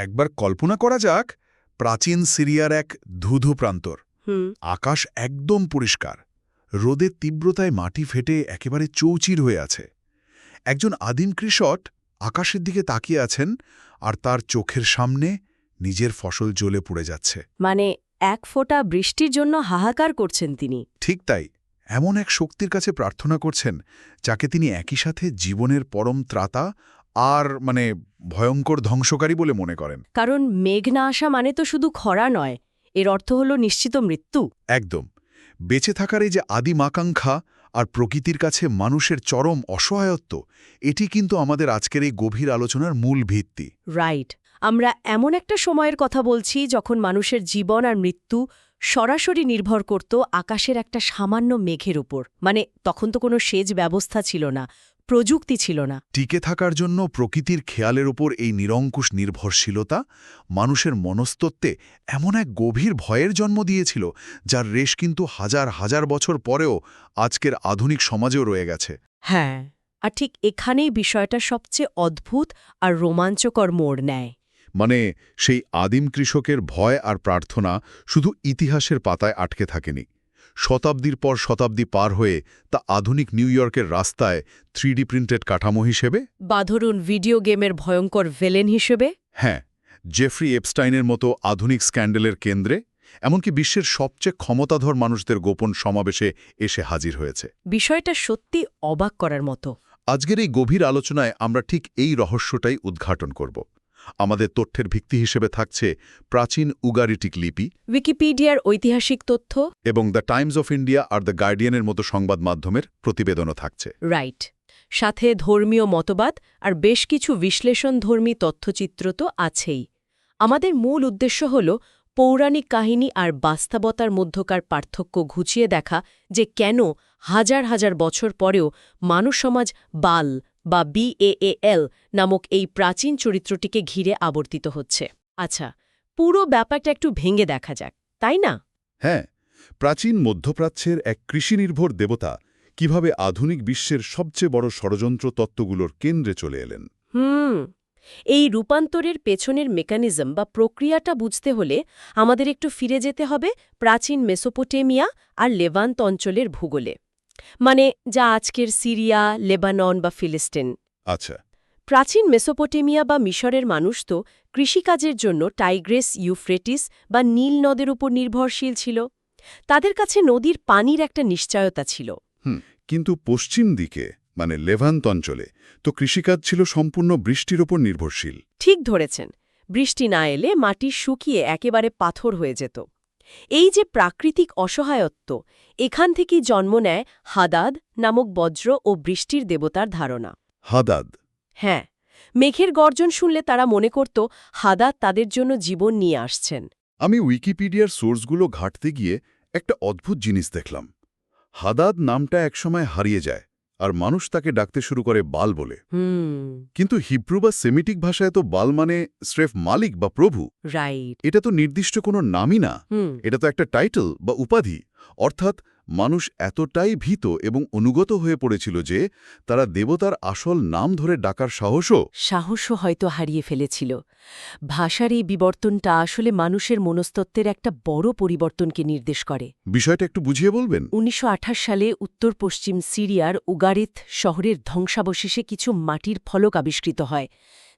একবার কল্পনা করা যাক প্রাচীন সিরিয়ার এক ধুধু প্রান্তর। আকাশ একদম পরিষ্কার, রোদের তীব্রতায় মাটি ফেটে একেবারে চৌচির হয়ে আছে। একজন আদিম কৃষক আকাশের দিকে তাকিয়ে আছেন, আর তার চোখের সামনে নিজের ফসল জ্বলে পুড়ে যাচ্ছে। মানে এক ফোঁটা বৃষ্টির জন্য হাহাকার করছেন তিনি। ঠিক তাই, এমন এক শক্তির কাছে প্রার্থনা করছেন যাকে তিনি একই সাথে জীবনের পরম ত্রাতা আর ভয়ঙ্কর ধ্বংসকারী বলে মনে করেন। কারণ মেঘ না আসা মানে তো শুধু খরা নয়, এর অর্থ হল নিশ্চিত মৃত্যু। একদম। বেঁচে থাকার এই যে আদিম আকাঙ্ক্ষা আর প্রকৃতির কাছে মানুষের চরম অসহায়ত্ব, এটি কিন্তু আমাদের আজকের এই গভীর আলোচনার মূল ভিত্তি। রাইট। আমরা এমন একটা সময়ের কথা বলছি যখন মানুষের জীবন আর মৃত্যু সরাসরি নির্ভর করত আকাশের একটা সামান্য মেঘের উপর। মানে তখন তো কোনো সেচ ব্যবস্থা ছিল না, প্রযুক্তি ছিল না। টিকে থাকার জন্য প্রকৃতির খেয়ালের উপর এই নিরঙ্কুশ নির্ভরশীলতা মানুষের মনস্তত্ত্বে এমন এক গভীর ভয়ের জন্ম দিয়েছিল, যার রেশ কিন্তু হাজার হাজার বছর পরেও আজকের আধুনিক সমাজেও রয়ে গেছে। হ্যাঁ, আর ঠিক এখানেই বিষয়টা সবচেয়ে অদ্ভুত আর রোমাঞ্চকর মোড় নেয়। সেই আদিম কৃষকের ভয় আর প্রার্থনা শুধু ইতিহাসের পাতায় আটকে থাকেনি। শতাব্দীর পর শতাব্দী পার হয়ে তা আধুনিক নিউ ইয়র্কের রাস্তায় 3D প্রিন্টেড কাঠামো হিসেবে, বা ধরুন ভিডিও গেমের ভয়ঙ্কর ভিলেন হিসেবে, হ্যাঁ, জেফ্রি এপস্টাইনের মতো আধুনিক স্ক্যান্ডেলের কেন্দ্রে, এমনকি বিশ্বের সবচেয়ে ক্ষমতাধর মানুষদের গোপন সমাবেশে এসে হাজির হয়েছে। বিষয়টা সত্যি অবাক করার মতো। আজকের এই গভীর আলোচনায় আমরা ঠিক এই রহস্যটাই উদ্ঘাটন করব। আমাদের তথ্যের ভিত্তি হিসেবে থাকছে প্রাচীন উগারিটিক লিপি, উইকিপিডিয়ার ঐতিহাসিক তথ্য এবং দ্য টাইমস অফ ইন্ডিয়া আর দ্য গার্ডিয়ানের মতো সংবাদ মাধ্যমের প্রতিবেদনও থাকছে। রাইট। সাথে ধর্মীয় মতবাদ আর বেশ কিছু বিশ্লেষণধর্মী তথ্যচিত্র তো আছেই। আমাদের মূল উদ্দেশ্য হল পৌরাণিক কাহিনী আর বাস্তবতার মধ্যকার পার্থক্য ঘুচিয়ে দেখা, যে কেন হাজার হাজার বছর পরেও মানুষ সমাজ বাল বা BAAL নামক এই প্রাচীন চরিত্রটিকে ঘিরে আবর্তিত হচ্ছে। আচ্ছা, পুরো ব্যাপারটা একটু ভেঙে দেখা যাক, তাই না? হ্যাঁ, প্রাচীন মধ্যপ্রাচ্যের এক কৃষিনির্ভর দেবতা কিভাবে আধুনিক বিশ্বের সবচেয়ে বড় ষড়যন্ত্র তত্ত্বগুলোর কেন্দ্রে চলে এলেন। এই রূপান্তরের পেছনের মেকানিজম বা প্রক্রিয়াটা বুঝতে হলে আমাদের একটু ফিরে যেতে হবে প্রাচীন মেসোপটেমিয়া আর লেভান্ত অঞ্চলের ভূগোলে, যা আজকের সিরিয়া, লেবানন বা ফিলিস্তিন। আচ্ছা। প্রাচীন মেসোপটেমিয়া বা মিশরের মানুষ তো কৃষিকাজের জন্য টাইগ্রেস, ইউফ্রেটিস বা নীল নদের উপর নির্ভরশীল ছিল। তাদের কাছে নদীর পানির একটা নিশ্চয়তা ছিল। কিন্তু পশ্চিম দিকে লেভান্ত অঞ্চলে তো কৃষিকাজ ছিল সম্পূর্ণ বৃষ্টির ওপর নির্ভরশীল। ঠিক ধরেছেন। বৃষ্টি না এলে মাটি শুকিয়ে একেবারে পাথর হয়ে যেত। এই যে প্রাকৃতিক অসহায়ত্ব, এখান থেকেই জন্ম নেয় হাদাদ নামক বজ্র ও বৃষ্টির দেবতার ধারণা। হাদাদ? হ্যাঁ, মেঘের গর্জন শুনলে তারা মনে করত হাদাদ তাদের জন্য জীবন নিয়ে আসছেন। আমি উইকিপিডিয়ার সোর্সগুলো ঘাঁটতে গিয়ে একটা অদ্ভুত জিনিস দেখলাম। হাদাদ নামটা একসময় হারিয়ে যায়, আর মানুষ তাকে ডাকতে শুরু করে বাল বলে। কিন্তু হিব্রু বা সেমিটিক ভাষায় তো বাল স্রেফ মালিক বা প্রভু। রাইট। এটা তো নির্দিষ্ট কোনো নামই না, এটা তো একটা টাইটেল বা উপাধি। অর্থাৎ মানুষ এতটাই ভীত এবং অনুগত হয়ে পড়েছিল যে তারা দেবতার আসল নাম ধরে ডাকার সাহসও হয়তো হারিয়ে ফেলেছিল। ভাষার এই বিবর্তনটা আসলে মানুষের মনস্তত্ত্বের একটা বড় পরিবর্তনকে নির্দেশ করে। বিষয়টা একটু বুঝিয়ে বলবেন? 1928 সালে উত্তর পশ্চিম সিরিয়ার উগারিত শহরের ধ্বংসাবশেষে কিছু মাটির ফলক আবিষ্কৃত হয়,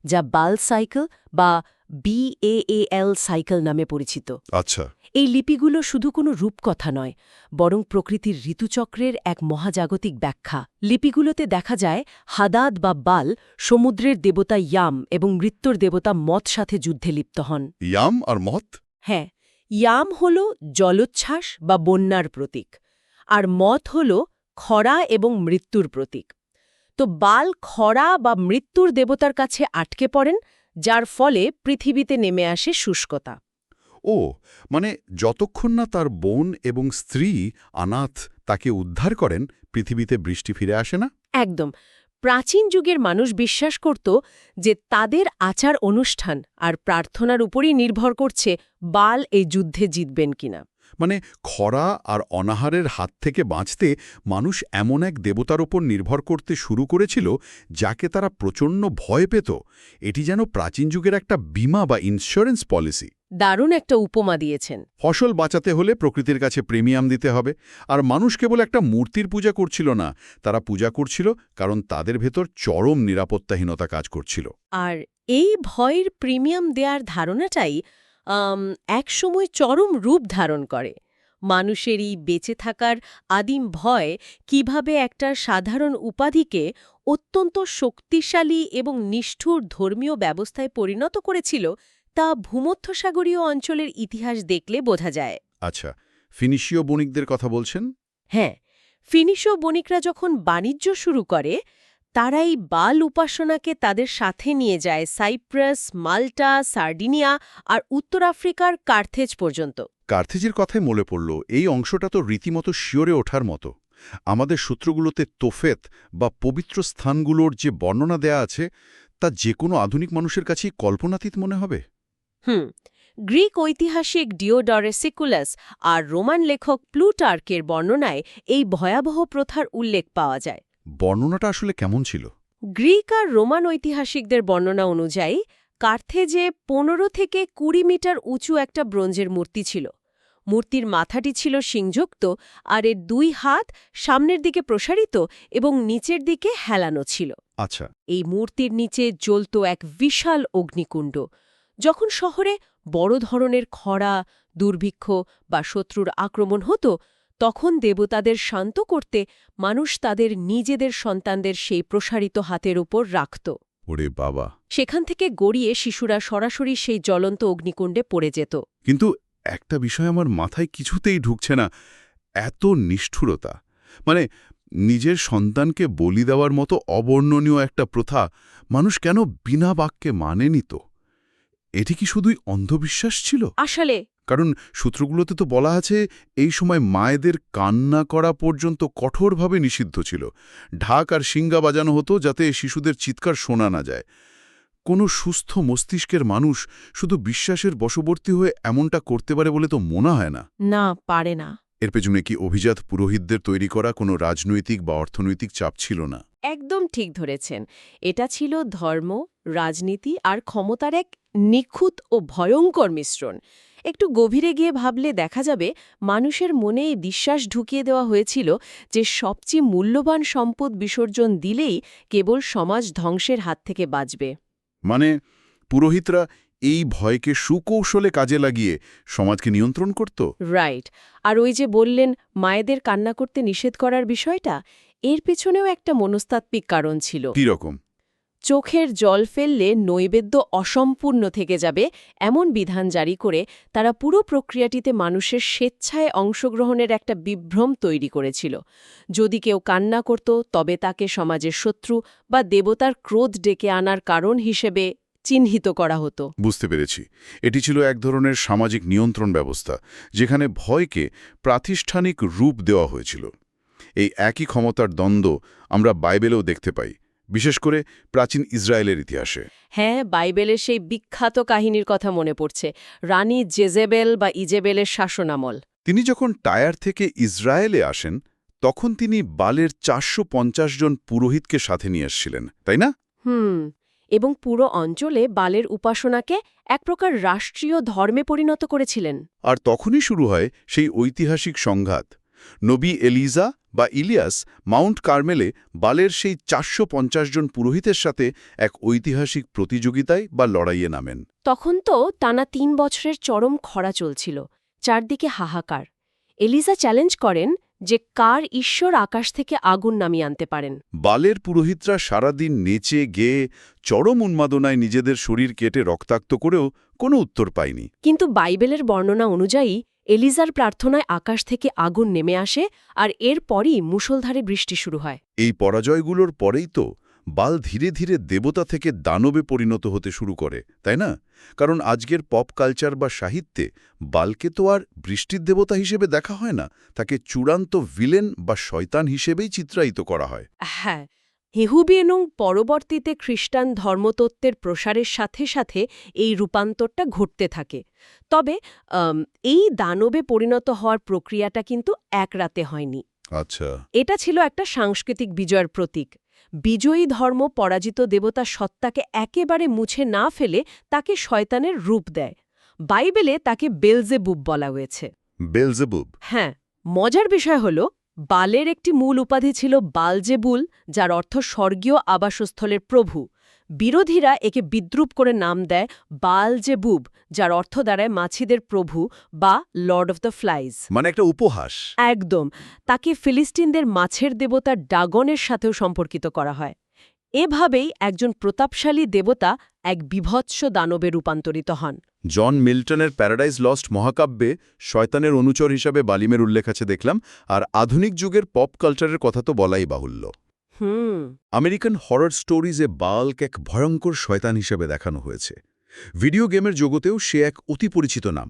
যা বাল সাইকেল বা BAAL সাইকেল নামে পরিচিত। আচ্ছা। এই লিপিগুলো শুধু কোনো রূপকথা নয়, বরং প্রকৃতির ঋতুচক্রের এক মহাজাগতিক ব্যাখ্যা। লিপিগুলোতে দেখা যায় হাদাদ বা বাল সমুদ্রের দেবতা ইয়াম এবং মৃত্যুর দেবতা মত সাথে যুদ্ধে লিপ্ত হন। ইয়াম আর মত? হ্যাঁ, ইয়াম হল জলোচ্ছ্বাস বা বন্যার প্রতীক, আর মত হল খরা এবং মৃত্যুর প্রতীক। তো বাল খরা বা মৃত্যুর দেবতার কাছে আটকে পড়েন, যার ফলে পৃথিবীতে নেমে আসে শুষ্কতা। ও, যতক্ষণ না তার বোন এবং স্ত্রী আনাথ তাকে উদ্ধার করেন, পৃথিবীতে বৃষ্টি ফিরে আসে না। একদম। প্রাচীন যুগের মানুষ বিশ্বাস করত যে তাদের আচার অনুষ্ঠান আর প্রার্থনার উপরই নির্ভর করছে বাল এই যুদ্ধে জিতবেন কিনা। মানে খরা আর অনাহারের হাত থেকে বাঁচতে মানুষ এমন এক দেবতার ওপর নির্ভর করতে শুরু করেছিল যাকে তারা প্রচণ্ড ভয় পেত। এটি যেন প্রাচীন যুগের একটা বীমা বা ইন্স্যুরেন্স পলিসি। দারুণ একটা উপমা দিয়েছেন। ফসল বাঁচাতে হলে প্রকৃতির কাছে প্রিমিয়াম দিতে হবে। আর মানুষ কেবল একটা মূর্তির পূজা করছিল না, তারা পূজা করছিল কারণ তাদের ভেতর চরম নিরাপত্তাহীনতা কাজ করছিল। আর এই ভয়ের প্রিমিয়াম দেওয়ার ধারণাটাই একসময় চরম রূপ ধারণ করে। মানুষের এই বেঁচে থাকার আদিম ভয় কিভাবে একটা সাধারণ উপাধিকে অত্যন্ত শক্তিশালী এবং নিষ্ঠুর ধর্মীয় ব্যবস্থায় পরিণত করেছিল তা ভূমধ্যসাগরীয় অঞ্চলের ইতিহাস দেখলে বোঝা যায়। আচ্ছা, ফিনিশীয় বণিকদের কথা বলছেন? হ্যাঁ, ফিনিশীয় বণিকরা যখন বাণিজ্য শুরু করে তারা এই বাল উপাসনাকে তাদের সাথে নিয়ে যায় সাইপ্রাস, মাল্টা, সার্ডিনিয়া আর উত্তর আফ্রিকার কার্থেজ পর্যন্ত। কার্থেজের কথাই মনে পড়ল, এই অংশটা তো রীতিমতো শিওরে ওঠার মতো। আমাদের সূত্রগুলোতে তোফেত বা পবিত্র স্থানগুলোর যে বর্ণনা দেয়া আছে তা যে কোনো আধুনিক মানুষের কাছেই কল্পনাতীত মনে হবে। গ্রিক ঐতিহাসিক ডিওডরাস সিকুলাস আর রোমান লেখক প্লুটার্কের বর্ণনায় এই ভয়াবহ প্রথার উল্লেখ পাওয়া যায়। বর্ণনাটা আসলে কেমন ছিল? গ্রিক আর রোমান ঐতিহাসিকদের বর্ণনা অনুযায়ী কার্থেজে ১৫ থেকে ২০ মিটার উঁচু একটা ব্রোঞ্জের মূর্তি ছিল। মূর্তির মাথাটি ছিল শিংযুক্ত আর এর ২ হাত সামনের দিকে প্রসারিত এবং নিচের দিকে হেলানো ছিল। আচ্ছা। এই মূর্তির নিচে জ্বলত এক বিশাল অগ্নিকুণ্ড। যখন শহরে বড় ধরনের খরা, দুর্ভিক্ষ বা শত্রুর আক্রমণ হতো তখন দেবতাদের শান্ত করতে মানুষ তাদের নিজেদের সন্তানদের সেই প্রসারিত হাতের উপর রাখত। ওরে বাবা! সেখান থেকে গড়িয়ে শিশুরা সরাসরি সেই জ্বলন্ত অগ্নিকুণ্ডে পড়ে যেত। কিন্তু একটা বিষয় আমার মাথায় কিছুতেই ঢুকছে না, এত নিষ্ঠুরতা। মানে নিজের সন্তানকে বলি দেওয়ার মতো অবর্ণনীয় একটা প্রথা মানুষ কেন বিনা বাক্যে মানে নিত? এটি কি শুধুই অন্ধবিশ্বাস ছিল? আসলে কারণ সূত্রগুলোতে তো বলা আছে এই সময় মায়েদের কান্না করা পর্যন্ত কঠোরভাবে নিষিদ্ধ ছিল। ঢাক আর শিঙ্গা বাজানো হতো যাতে শিশুদের চিৎকার শোনা না যায়। কোনো সুস্থ মস্তিষ্কের মানুষ শুধু বিশ্বাসের বশবর্তী হয়ে এমনটা করতে পারে বলে তো মনে হয় না। না, পারে না। এর পেছনে কি অভিজাত পুরোহিতদের তৈরি করা কোনো রাজনৈতিক বা অর্থনৈতিক চাপ ছিল না? একদম ঠিক ধরেছেন। এটা ছিল ধর্ম, রাজনীতি আর ক্ষমতার এক নিখুঁত ও ভয়ঙ্কর মিশ্রণ। একটু গভীরে গিয়ে ভাবলে দেখা যাবে মানুষের মনে এই বিশ্বাস ঢুকিয়ে দেওয়া হয়েছিল যে সবচেয়ে মূল্যবান সম্পদ বিসর্জন দিলেই কেবল সমাজ ধ্বংসের হাত থেকে বাঁচবে। মানে পুরোহিতরা এই ভয়কে সুকৌশলে কাজে লাগিয়ে সমাজকে নিয়ন্ত্রণ করত। রাইট। আর ওই যে বললেন মায়েদের কান্না করতে নিষেধ করার বিষয়টা, এর পেছনেও একটা মনস্তাত্ত্বিক কারণ ছিল। কী রকম? চোখের জল ফেললে নৈবেদ্য অসম্পূর্ণ থেকে যাবে এমন বিধান জারি করে তারা পুরো প্রক্রিয়াটিতে মানুষের স্বেচ্ছায় অংশগ্রহণের একটা বিভ্রম তৈরি করেছিল। যদি কেউ কান্না করত তবে তাকে সমাজের শত্রু বা দেবতার ক্রোধ ডেকে আনার কারণ হিসেবে চিহ্নিত করা হতো। বুঝতে পেরেছি। এটি ছিল এক ধরনের সামাজিক নিয়ন্ত্রণ ব্যবস্থা, যেখানে ভয়কে প্রাতিষ্ঠানিক রূপ দেওয়া হয়েছিল। এই একই ক্ষমতার দ্বন্দ্ব আমরা বাইবেলেও দেখতে পাই, বিশেষ করে প্রাচীন ইসরায়েলের ইতিহাসে। হ্যাঁ, বাইবেলের সেই বিখ্যাত কাহিনীর কথা মনে পড়ছে, রানী জেজেবেল বা ইজেবেলের শাসনামল। তিনি যখন টায়ার থেকে ইসরায়েলে আসেন তখন তিনি বালের ৪৫০ জন পুরোহিতকে সাথে নিয়ে এসেছিলেন, তাই না? এবং পুরো অঞ্চলে বালের উপাসনাকে এক প্রকার রাষ্ট্রীয় ধর্মে পরিণত করেছিলেন। আর তখনই শুরু হয় সেই ঐতিহাসিক সংঘাত। নবী এলিজা বা ইলিয়াস মাউন্ট কার্মেলে বালের সেই ৪৫০ জন পুরোহিতের সাথে এক ঐতিহাসিক প্রতিযোগিতায় বা লড়াইয়ে নামেন। তখন তো টানা ৩ বছরের চরম খরা চলছিল, চারদিকে হাহাকার। এলিজা চ্যালেঞ্জ করেন যে কার ঈশ্বর আকাশ থেকে আগুন নামিয়ে আনতে পারেন। বালের পুরোহিতরা সারাদিন নেচে গেয়ে চরম উন্মাদনায় নিজেদের শরীর কেটে রক্তাক্ত করেও কোনো উত্তর পায়নি। কিন্তু বাইবেলের বর্ণনা অনুযায়ী এলিজার প্রার্থনায় আকাশ থেকে আগুন নেমে আসে আর এরপরই মুষলধারে বৃষ্টি শুরু হয়। এই পরাজয়গুলোর পরেই তো বাল ধীরে ধীরে দেবতা থেকে দানবে পরিণত হতে শুরু করে, তাই না? কারণ আজকের পপ কালচার বা সাহিত্যে বালকে তো আর বৃষ্টির দেবতা হিসেবে দেখা হয় না, তাকে চূড়ান্ত ভিলেন বা শয়তান হিসেবেই চিত্রায়িত করা হয়। হ্যাঁ, হিহুবিয়েনুং পরবর্তীতে খ্রিস্টান ধর্মতত্ত্বের প্রসারের সাথে সাথে এই রূপান্তরটা ঘটতে থাকে। তবে এই দানবে পরিণত হওয়ার প্রক্রিয়াটা কিন্তু এক রাতে হয়নি। আচ্ছা। এটা ছিল একটা সাংস্কৃতিক বিজয়ের প্রতীক। বিজয়ী ধর্ম পরাজিত দেবতা সত্তাকে একেবারে মুছে না ফেলে তাকে শয়তানের রূপ দেয়। বাইবেলে তাকে বেলজেবুব বলা হয়েছে। বেলজেবুব? হ্যাঁ, মজার বিষয় হল বালের একটি মূল উপাধি ছিল বালজেবুল, যার অর্থ স্বর্গীয় আবাসস্থলের প্রভু। বিরোধীরা একে বিদ্রূপ করে নাম দেয় বালজেবুব, যার অর্থ দাঁড়ায় মাছিদের প্রভু বা লর্ড অফ দ্য ফ্লাইজ। মানে একটা উপহাস। একদম। তাকে ফিলিস্তিনদের মাছের দেবতা ডাগনের সাথেও সম্পর্কিত করা হয়। এভাবেই একজন প্রতাপশালী দেবতা এক বিভৎস দানবে রূপান্তরিত হন। জন মিল্টনের প্যারাডাইজ লস্ট মহাকাব্যে শয়তানের অনুচর হিসাবে বালিমের উল্লেখ আছে দেখলাম, আর আধুনিক যুগের পপ কালচারের কথা তো বলাই বাহুল্য। আমেরিকান হরর স্টোরিজে বালকে এক ভয়ঙ্কর শয়তান হিসেবে দেখানো হয়েছে। ভিডিও গেমের জগতেও সে এক অতি পরিচিত নাম।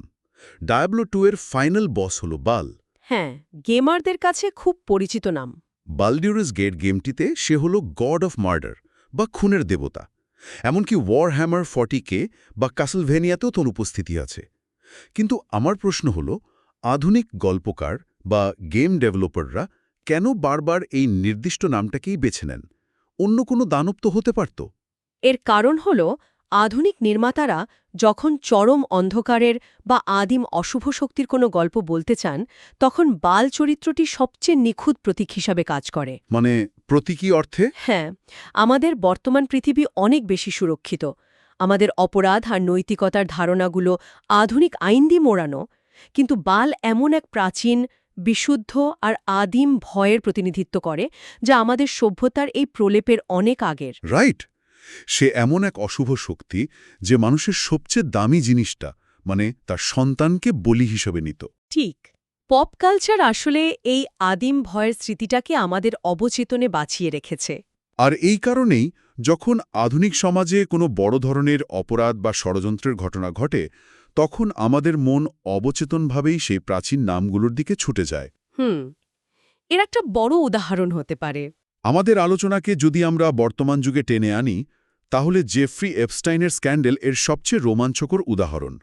ডায়াবলো 2 এর ফাইনাল বস হল বাল। হ্যাঁ, গেমারদের কাছে খুব পরিচিত নাম। বালডিউরাস গেট গেমটিতে সে হল গড অফ মার্ডার বা খুনের দেবতা। এমনকি ওয়ারহ্যামার 40K বা কাসলভেনিয়াতেও তোর উপস্থিতি আছে। কিন্তু আমার প্রশ্ন হল, আধুনিক গল্পকার বা গেম ডেভেলপাররা কেন বারবার এই নির্দিষ্ট নামটাকেই বেছে নেন? অন্য কোনো দানব তো হতে পারত। এর কারণ হল আধুনিক নির্মাতারা যখন চরম অন্ধকারের বা আদিম অশুভ শক্তির কোনো গল্প বলতে চান, তখন বাল চরিত্রটি সবচেয়ে নিখুঁত প্রতীক হিসাবে কাজ করে। মানে প্রতীকী অর্থে? হ্যাঁ, আমাদের বর্তমান পৃথিবী অনেক বেশি সুরক্ষিত। আমাদের অপরাধ আর নৈতিকতার ধারণাগুলো আধুনিক আইন দিয়ে মোড়ানো, কিন্তু বাল এমন এক প্রাচীন, বিশুদ্ধ আর আদিম ভয়ের প্রতিনিধিত্ব করে, যা আমাদের সভ্যতার এই প্রলেপের অনেক আগের। রাইট। সে এমন এক অশুভ শক্তি যে মানুষের সবচেয়ে দামি জিনিসটা, মানে তার সন্তানকে বলি হিসেবে নিত। ঠিক। পপ কালচার আসলে এই আদিম ভয়ের স্মৃতিটাকে আমাদের অবচেতনে বাঁচিয়ে রেখেছে। আর এই কারণেই যখন আধুনিক সমাজে কোনো বড় ধরনের অপরাধ বা ষড়যন্ত্রের ঘটনা ঘটে, তখন আমাদের মন অবচেতনভাবেই সেই প্রাচীন নামগুলোর দিকে ছুটে যায়। এর একটা বড় উদাহরণ হতে পারে। আমাদের আলোচনাকে যদি আমরা বর্তমান যুগে টেনে আনি, তাহলে জেফ্রি এপস্টাইনের স্ক্যান্ডেল এর সবচেয়ে রোমাঞ্চকর উদাহরণ।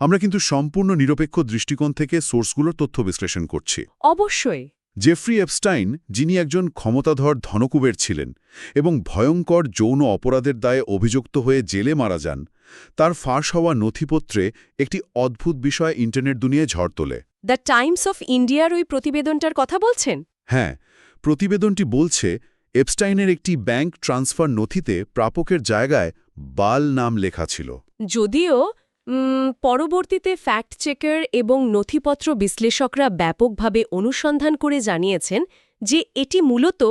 আমরা কিন্তু সম্পূর্ণ নিরপেক্ষ দৃষ্টিকোণ থেকে সোর্সগুলোর তথ্য বিশ্লেষণ করছি। অবশ্যই। জেফ্রি এপস্টাইন, যিনি একজন ক্ষমতাধর ধনকুবের ছিলেন এবং ভয়ঙ্কর যৌন অপরাধের দায়ে অভিযুক্ত হয়ে জেলে মারা যান, তার ফাঁস হওয়া নথিপত্রে একটি অদ্ভুত বিষয় ইন্টারনেট দুনিয়ায় ঝড় তোলে। দ্য টাইমস অফ ইন্ডিয়ার ওই প্রতিবেদনটার কথা বলছেন? হ্যাঁ, প্রতিবেদনটি বলছে এপস্টাইনের একটি ব্যাংক ট্রান্সফার নথিতে প্রাপকের জায়গায় বাল নাম লেখা ছিল। যদিও পরবর্তীতে ফ্যাক্ট চেকার এবং নথিপত্র বিশ্লেষকরা ব্যাপকভাবে অনুসন্ধান করে জানিয়েছেন যে এটি মূলত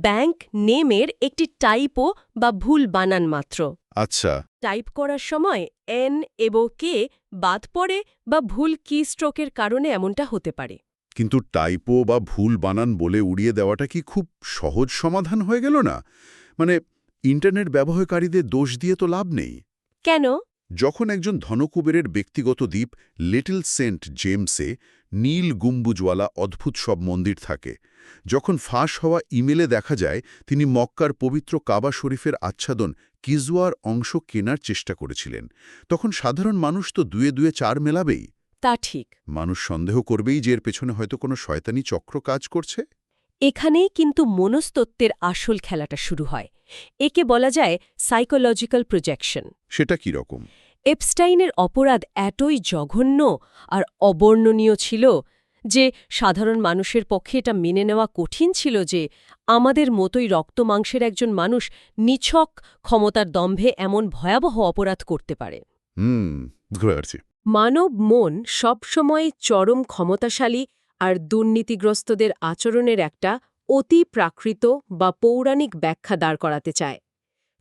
ব্যাংক নেমের একটি টাইপো বা ভুল বানান মাত্র। আচ্ছা। টাইপ করার সময় এন এবং কে বাদ পড়ে বা ভুল কি স্ট্রোকের কারণে এমনটা হতে পারে। কিন্তু টাইপো বা ভুল বানান বলে উড়িয়ে দেওয়াটা কি খুব সহজ সমাধান হয়ে গেল না? মানে ইন্টারনেট ব্যবহারকারীদের দোষ দিয়ে তো লাভ নেই। কেন? যখন একজন ধনকুবেরের ব্যক্তিগত দ্বীপ লিটল সেন্ট জেমসে নীল গুম্বুজওয়ালা অদ্ভুত সব মন্দির থাকে, যখন ফাঁস হওয়া ইমেলে দেখা যায় তিনি মক্কার পবিত্র কাবা শরীফের আচ্ছাদন কিজওয়ার অংশ কেনার চেষ্টা করেছিলেন, তখন সাধারণ মানুষ তো দুয়ে দুয়ে চার মেলাবেই। তা ঠিক। মানুষ সন্দেহ করবেই যে এর পেছনে হয়তো কোনো শয়তানি চক্র কাজ করছে। এখানেই কিন্তু মনস্তত্ত্বের আসল খেলাটা শুরু হয়। একে বলা যায় সাইকোলজিক্যাল প্রজেকশন। সেটা কি রকম? এপস্টাইনের অপরাধ এতই জঘন্য আর অবর্ণনীয় ছিল যে সাধারণ মানুষের পক্ষে এটা মেনে নেওয়া কঠিন ছিল যে আমাদের মতোই রক্তমাংসের একজন মানুষ নিছক ক্ষমতার দম্ভে এমন ভয়াবহ অপরাধ করতে পারে। বুঝতে পারছি। মানব মন সবসময় চরম ক্ষমতাশালী আর দুর্নীতিগ্রস্তদের আচরণের একটা অতি প্রাকৃত বা পৌরাণিক ব্যাখ্যা দাঁড় করাতে চায়।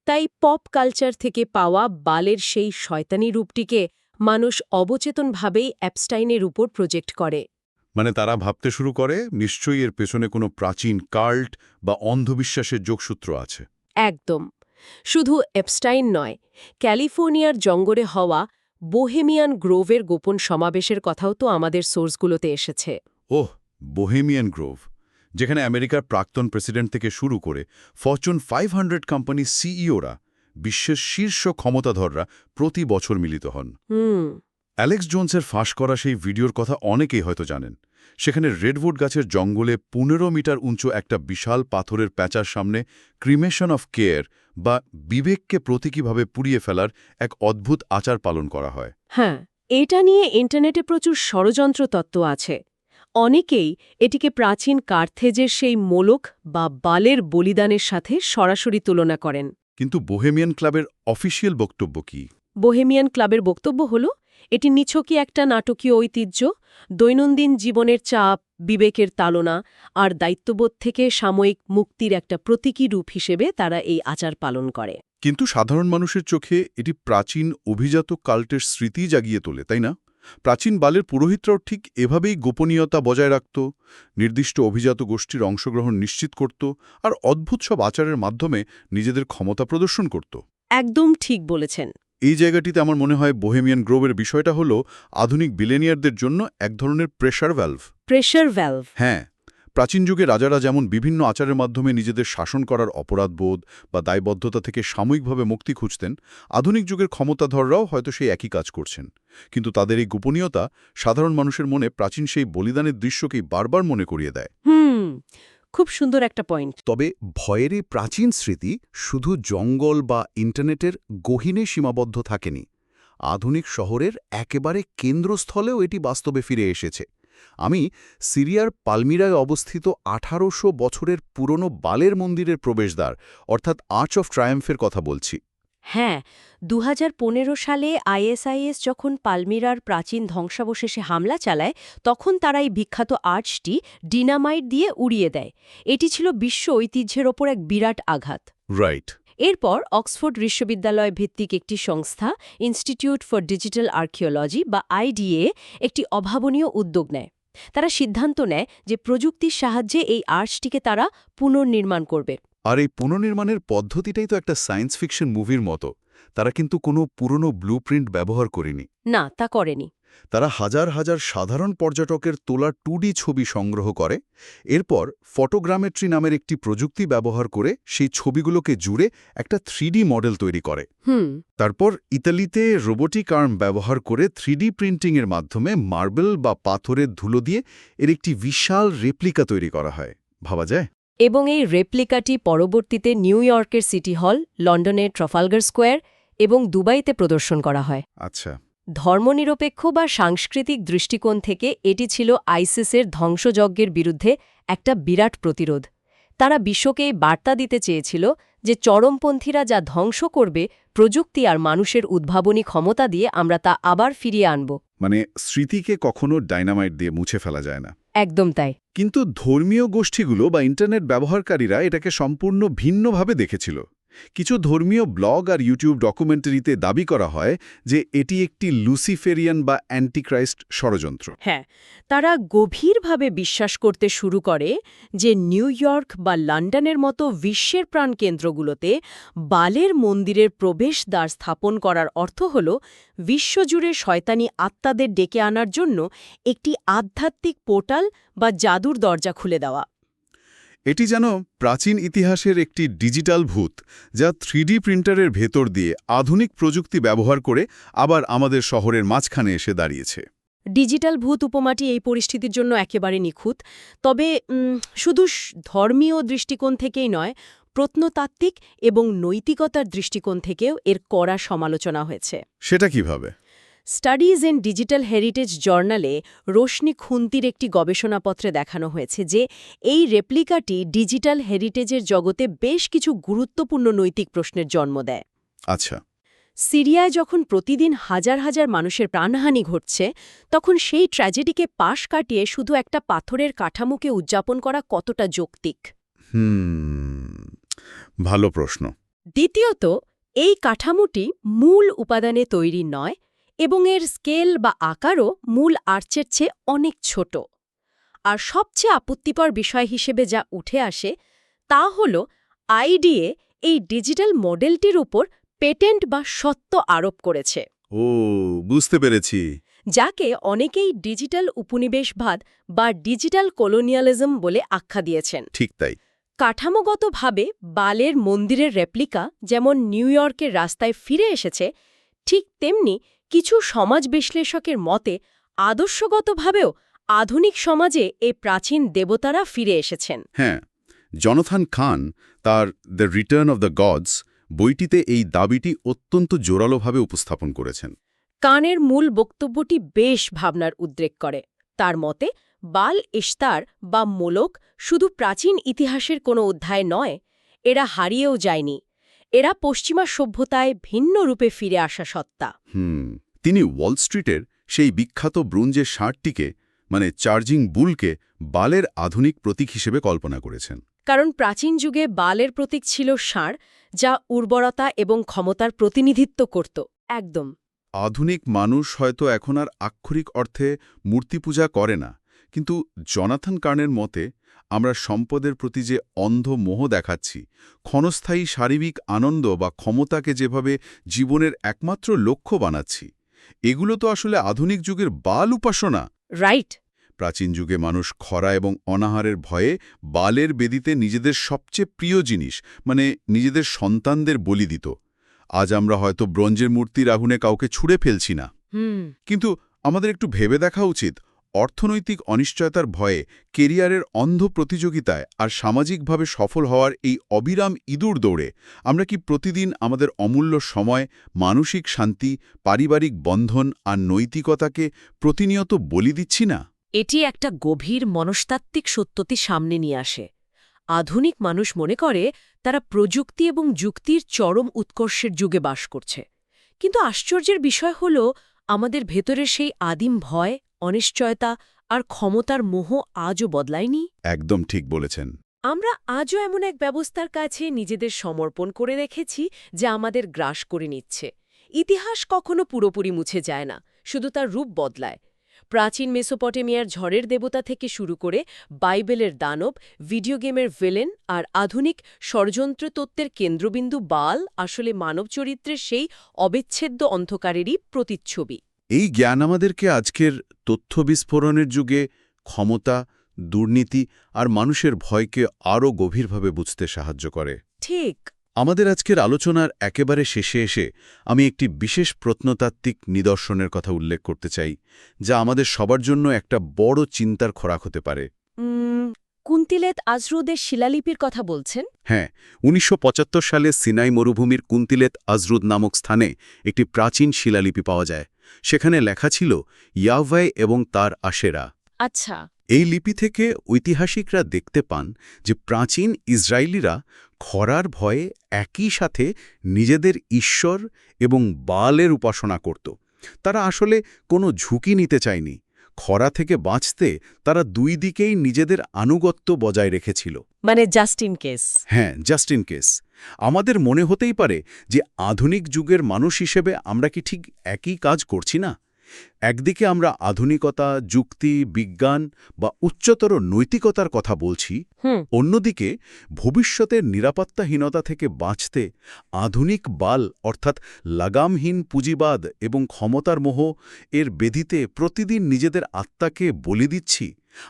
তাই পপ কালচার থেকে পাওয়া বালের সেই শয়তানি রূপটিকে মানুষ অবচেতনভাবেই অ্যাপস্টাইনের উপর প্রজেক্ট করে। মানে তারা ভাবতে শুরু করে নিশ্চয়ই এর পেছনে কোনো প্রাচীন কাল্ট বা অন্ধবিশ্বাসের যোগসূত্র আছে। একদম। শুধু এপস্টাইন নয়, ক্যালিফোর্নিয়ার জঙ্গলে হওয়া বোহেমিয়ান গ্রোভের গোপন সমাবেশের কথাও তো আমাদের সোর্সগুলোতে এসেছে। ওহ, বোহেমিয়ান গ্রোভ। যেখানে আমেরিকার প্রাক্তন প্রেসিডেন্ট থেকে শুরু করে ফরচুন 500 কোম্পানির সিইওরা, বিশ্বের শীর্ষ ক্ষমতাধররা প্রতি বছর মিলিত হন। অ্যালেক্স জোনসের ফাঁস করা সেই ভিডিওর কথা অনেকেই হয়তো জানেন। সেখানে রেডউড গাছের জঙ্গলে 15 মিটার উঁচু একটা বিশাল পাথরের প্যাঁচার সামনে ক্রিমেশন অফ কেয়ার বা বিবেককে প্রতীকীভাবে পুড়িয়ে ফেলার এক অদ্ভুত আচার পালন করা হয়। হ্যাঁ, এটা নিয়ে ইন্টারনেটে প্রচুর ষড়যন্ত্র তত্ত্ব আছে। অনেকেই এটিকে প্রাচীন কার্থেজের সেই মোলক বা বালের বলিদানের সাথে সরাসরি তুলনা করেন। কিন্তু বোহেমিয়ান ক্লাবের অফিসিয়াল বক্তব্য কি? বোহেমিয়ান ক্লাবের বক্তব্য হল, এটি নিছকই একটা নাটকীয় ঐতিহ্য, দৈনন্দিন জীবনের চাপ, বিবেকের তাড়না আর দায়িত্ববোধ থেকে সাময়িক মুক্তির একটা প্রতীকী রূপ হিসেবে তারা এই আচার পালন করে। কিন্তু সাধারণ মানুষের চোখে এটি প্রাচীন অভিজাত কাল্টের স্মৃতি জাগিয়ে তোলে, তাই না? প্রাচীন বালের পুরোহিতরাও ঠিক এভাবেই গোপনীয়তা বজায় রাখত, নির্দিষ্ট অভিজাত গোষ্ঠীর অংশগ্রহণ নিশ্চিত করত আর অদ্ভুত সব আচারের মাধ্যমে নিজেদের ক্ষমতা প্রদর্শন করত। একদম ঠিক বলেছেন। এই জায়গাটিতে আমার মনে হয় বোহেমিয়ান গ্রোভের বিষয়টা হলো আধুনিক বিলেনিয়ারদের জন্য এক ধরনের প্রেশার ভ্যালভ। Pressure valve? হ্যাঁ, প্রাচীন যুগে রাজারা যেমন বিভিন্ন আচারের মাধ্যমে নিজেদের শাসন করার অপরাধবোধ বা দায়বদ্ধতা থেকে সাময়িকভাবে মুক্তি খুঁজতেন, আধুনিক যুগের ক্ষমতাধররাও হয়তো সেই একই কাজ করছেন। কিন্তু তাদের এই গোপনীয়তা সাধারণ মানুষের মনে প্রাচীন সেই বলিদানের দৃশ্যকেই বারবার মনে করিয়ে দেয়। খুব সুন্দর একটা পয়েন্ট। তবে ভয়ের এই প্রাচীন স্মৃতি শুধু জঙ্গল বা ইন্টারনেটের গহীনে সীমাবদ্ধ থাকেনি। আধুনিক শহরের একেবারে কেন্দ্রস্থলেও এটি বাস্তবে ফিরে এসেছে। আমি সিরিয়ার পালমিরায় অবস্থিত 1800 বছরের পুরনো বালের মন্দিরের প্রবেশদ্বার অর্থাৎ আর্চ অফ ট্রায়াম্ফের কথা বলছি। হ্যাঁ, 2015 সালে আইএসআইএস যখন পালমিরার প্রাচীন ধ্বংসাবশেষে হামলা চালায়, তখন তারা এই বিখ্যাত আর্চটি ডিনামাইট দিয়ে উড়িয়ে দেয়। এটি ছিল বিশ্ব ঐতিহ্যের ওপর এক বিরাট আঘাত। রাইট। এরপর অক্সফোর্ড বিশ্ববিদ্যালয় ভিত্তিক একটি সংস্থা, ইনস্টিটিউট ফর ডিজিটাল আর্কিওলজি বা আইডিএ, একটি অভাবনীয় উদ্যোগ নেয়। তারা সিদ্ধান্ত নেয় যে প্রযুক্তির সাহায্যে এই আর্চটিকে তারা পুনর্নির্মাণ করবে। আর এই পুনর্নির্মাণের পদ্ধতিটাই তো একটা সায়েন্স ফিকশন মুভির মতো। তারা কিন্তু কোনো পুরনো ব্লুপ্রিন্ট ব্যবহার করেনি। না, তা করেনি। তারা হাজার হাজার সাধারণ পর্যটকের তোলা 2D ছবি সংগ্রহ করে, এরপর ফটোগ্রামেট্রি নামের একটি প্রযুক্তি ব্যবহার করে সেই ছবিগুলোকে জুড়ে একটা 3D মডেল তৈরি করে। তারপর ইতালিতে রোবোটিক আর্ম ব্যবহার করে 3D প্রিন্টিংয়ের মাধ্যমে মার্বেল বা পাথরের ধুলো দিয়ে এর একটি বিশাল রেপ্লিকা তৈরি করা হয়। ভাবা যায়? এবং এই রেপ্লিকাটি পরবর্তীতে নিউ ইয়র্কের সিটি হল, লন্ডনের ট্রাফালগার স্কোয়ার এবং দুবাইতে প্রদর্শন করা হয়। আচ্ছা। ধর্মনিরপেক্ষ বা সাংস্কৃতিক দৃষ্টিকোণ থেকে এটি ছিল আইসিসের ধ্বংসযজ্ঞের বিরুদ্ধে একটা বিরাট প্রতিরোধ। তারা বিশ্বকে বার্তা দিতে চেয়েছিল যে চরমপন্থীরা যা ধ্বংস করবে, প্রযুক্তি আর মানুষের উদ্ভাবনী ক্ষমতা দিয়ে আমরা তা আবার ফিরিয়ে আনব। মানে স্মৃতিকে কখনো ডাইনামাইট দিয়ে মুছে ফেলা যায় না। একদম তাই। কিন্তু ধর্মীয় গোষ্ঠীগুলো বা ইন্টারনেট ব্যবহারকারীরা এটাকে সম্পূর্ণ ভিন্নভাবে দেখেছিল। কিছু ধর্মীয় ব্লগ আর ইউটিউব ডকুমেন্টারিতে দাবি করা হয় যে এটি একটি লুসিফেরিয়ান বা অ্যান্টিক্রাইস্ট ষড়যন্ত্র। হ্যাঁ, তারা গভীরভাবে বিশ্বাস করতে শুরু করে যে নিউ ইয়র্ক বা লন্ডনের মতো বিশ্বের প্রাণকেন্দ্রগুলোতে বালের মন্দিরের প্রবেশদ্বার স্থাপন করার অর্থ হল বিশ্বজুড়ে শয়তানি আত্মাদের ডেকে আনার জন্য একটি আধ্যাত্মিক পোর্টাল বা জাদুর দরজা খুলে দেওয়া। এটি যেন প্রাচীন ইতিহাসের একটি ডিজিটাল ভূত, যা 3D প্রিন্টারের ভেতর দিয়ে আধুনিক প্রযুক্তি ব্যবহার করে আবার আমাদের শহরের মাঝখানে এসে দাঁড়িয়েছে। ডিজিটাল ভূত উপমাটি এই পরিস্থিতির জন্য একেবারে নিখুঁত। তবে শুধু ধর্মীয় দৃষ্টিকোণ থেকেই নয়, প্রত্নতাত্ত্বিক এবং নৈতিকতার দৃষ্টিকোণ থেকেও এর কড়া সমালোচনা হয়েছে। সেটা কিভাবে? স্টাডিজ ইন ডিজিটাল হেরিটেজ জার্নালে রোশনি খুন্তির একটি গবেষণাপত্রে দেখানো হয়েছে যে এই রেপ্লিকাটি ডিজিটাল হেরিটেজের জগতে বেশ কিছু গুরুত্বপূর্ণ নৈতিক প্রশ্নের জন্ম দেয়। আচ্ছা। সিরিয়ায় যখন প্রতিদিন হাজার হাজার মানুষের প্রাণহানি ঘটছে, তখন সেই ট্র্যাজেডিকে পাশ কাটিয়ে শুধু একটা পাথরের কাঠামোকে উদযাপন করা কতটা যৌক্তিক? ভালো প্রশ্ন। দ্বিতীয়ত, এই কাঠামোটি মূল উপাদানে তৈরি নয় এবং এর স্কেল বা আকারও মূল আর্চের চেয়ে অনেক ছোট। আর সবচেয়ে আপত্তিকর বিষয় হিসেবে যা উঠে আসে তা হল আইডিএ এই ডিজিটাল মডেলটির উপর পেটেন্ট বা সত্ত্ব আরোপ করেছে। ও, বুঝতে পেরেছি। যাকে অনেকেই ডিজিটাল উপনিবেশবাদ বা ডিজিটাল কলোনিয়ালিজম বলে আখ্যা দিয়েছেন। ঠিক তাই। কাঠামোগতভাবে বালের মন্দিরের রেপ্লিকা যেমন নিউ ইয়র্কের রাস্তায় ফিরে এসেছে, ঠিক তেমনি কিছু সমাজ বিশ্লেষকের মতে আদর্শগতভাবেও আধুনিক সমাজে এই প্রাচীন দেবতারা ফিরে এসেছেন। হ্যাঁ, জনাথন খান তার the return of the gods বইটিতে এই দাবিটি অত্যন্ত জোরালোভাবে উপস্থাপন করেছেন। কানের মূল বক্তব্যটি বেশ ভাবনার উদ্রেক করে। তার মতে বাল ইশতার বা মোলক শুধু প্রাচীন ইতিহাসের কোনো অধ্যায় নয়, এরা হারিয়েও যায়নি। এরা পশ্চিমা সভ্যতায় ভিন্ন রূপে ফিরে আসা সত্তা। তিনি ওয়াল স্ট্রিটের সেই বিখ্যাত ব্রোঞ্জের ষাঁড়টিকে মানে চার্জিং বুলকে বালের আধুনিক প্রতীক হিসেবে কল্পনা করেছেন। কারণ প্রাচীন যুগে বালের প্রতীক ছিল ষাঁড়, যা উর্বরতা এবং ক্ষমতার প্রতিনিধিত্ব করত। একদম। আধুনিক মানুষ হয়তো এখন আর আক্ষরিক অর্থে মূর্তি পূজা করে না, কিন্তু জনাথন কার্নের মতে আমরা সম্পদের প্রতি যে অন্ধ মোহ দেখাচ্ছি, ক্ষণস্থায়ী শারীরিক আনন্দ বা ক্ষমতাকে যেভাবে জীবনের একমাত্র লক্ষ্য বানাচ্ছি, এগুলো তো আসলে আধুনিক যুগের বাল উপাসনা। রাইট। প্রাচীন যুগে মানুষ খরা এবং অনাহারের ভয়ে বালের বেদিতে নিজেদের সবচেয়ে প্রিয় জিনিস মানে নিজেদের সন্তানদের বলি দিত। আজ আমরা হয়তো ব্রোঞ্জের মূর্তির আগুনে কাউকে ছুঁড়ে ফেলছি না, কিন্তু আমাদের একটু ভেবে দেখা উচিত অর্থনৈতিক অনিশ্চয়তার ভয়ে, কেরিয়ারের অন্ধ প্রতিযোগিতায় আর সামাজিকভাবে সফল হওয়ার এই অবিরাম ইঁদুর দৌড়ে আমরা কি প্রতিদিন আমাদের অমূল্য সময়, মানসিক শান্তি, পারিবারিক বন্ধন আর নৈতিকতাকে প্রতিনিয়ত বলি দিচ্ছি না? এটি একটা গভীর মনস্তাত্ত্বিক সত্যটি সামনে নিয়ে আসে। আধুনিক মানুষ মনে করে তারা প্রযুক্তি এবং যুক্তির চরম উৎকর্ষের যুগে বাস করছে, কিন্তু আশ্চর্যের বিষয় হল আমাদের ভেতরের সেই আদিম ভয়, অনিশ্চয়তা আর ক্ষমতার মোহ আজও বদলায়নি। একদম ঠিক বলেছেন। আমরা আজও এমন এক ব্যবস্থার কাছে নিজেদের সমর্পণ করে রেখেছি যা আমাদের গ্রাস করে নিচ্ছে। ইতিহাস কখনো পুরোপুরি মুছে যায় না, শুধু তার রূপ বদলায়। প্রাচীন মেসোপটেমিয়ার ঝড়ের দেবতা থেকে শুরু করে বাইবেলের দানব, ভিডিও গেমের ভিলেন আর আধুনিক ষড়যন্ত্র তত্ত্বের কেন্দ্রবিন্দু বাল আসলে মানব চরিত্রের সেই অবিচ্ছেদ্য অন্ধকারেরই প্রতিচ্ছবি। এই জ্ঞান আমাদেরকে আজকের তথ্য বিস্ফোরণের যুগে ক্ষমতা, দুর্নীতি আর মানুষের ভয়কে আরও গভীরভাবে বুঝতে সাহায্য করে। ঠিক। আমাদের আজকের আলোচনার একেবারে শেষে এসে আমি একটি বিশেষ প্রত্নতাত্ত্বিক নিদর্শনের কথা উল্লেখ করতে চাই, যা আমাদের সবার জন্য একটা বড় চিন্তার খোরাক হতে পারে। কুন্তিলেত আজরুদের শিলালিপির কথা বলছেন? হ্যাঁ, ১৯৭৫ সালে সিনাই মরুভূমির কুন্তিলেত আজরুদ নামক স্থানে একটি প্রাচীন শিলালিপি পাওয়া যায়। সেখানে লেখা ছিল ইয়াহওয়ে এবং তার আশেরা। আচ্ছা। এই লিপি থেকে ঐতিহাসিকরা দেখতে পান যে প্রাচীন ইসরায়েলিরা খরার ভয়ে একই সাথে নিজেদের ঈশ্বর এবং বালের উপাসনা করত। তারা আসলে কোনো ঝুঁকি নিতে চায়নি। খরা থেকে বাঁচতে তারা দুই দিকেই নিজেদের আনুগত্য বজায় রেখেছিল। মানে জাস্ট ইন কেস। হ্যাঁ, জাস্ট ইন কেস। আমাদের মনে হতেই পারে যে আধুনিক যুগের মানুষ হিসেবে আমরা কি ঠিক একই কাজ করছি না? একদিকে আমরা আধুনিকতা, যুক্তি, বিজ্ঞান বা উচ্চতর নৈতিকতার কথা বলছি, অন্যদিকে ভবিষ্যতের নিরাপত্তাহীনতা থেকে বাঁচতে আধুনিক বাল অর্থাৎ লাগামহীন পুঁজিবাদ এবং ক্ষমতার মোহ এর বেধিতে প্রতিদিন নিজেদের আত্মাকে বলি দিচ্ছি।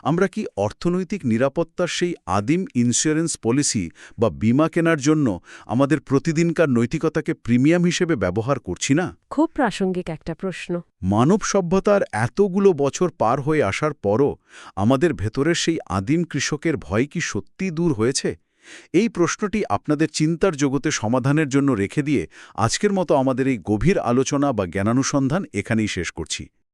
আমরা কি অর্থনৈতিক নিরাপত্তার সেই আদিম ইন্স্যুরেন্স পলিসি বা বীমা কেনার জন্য আমাদের প্রতিদিনকার নৈতিকতাকে প্রিমিয়াম হিসেবে ব্যবহার করছি না? খুব প্রাসঙ্গিক একটা প্রশ্ন। মানব সভ্যতার এতগুলো বছর পার হয়ে আসার পরও আমাদের ভেতরের সেই আদিম কৃষকের ভয় কি সত্যিই দূর হয়েছে? এই প্রশ্নটি আপনাদের চিন্তার জগতে সমাধানের জন্য রেখে দিয়ে আজকের মতো আমাদের এই গভীর আলোচনা বা জ্ঞানানুসন্ধান এখানেই শেষ করছি।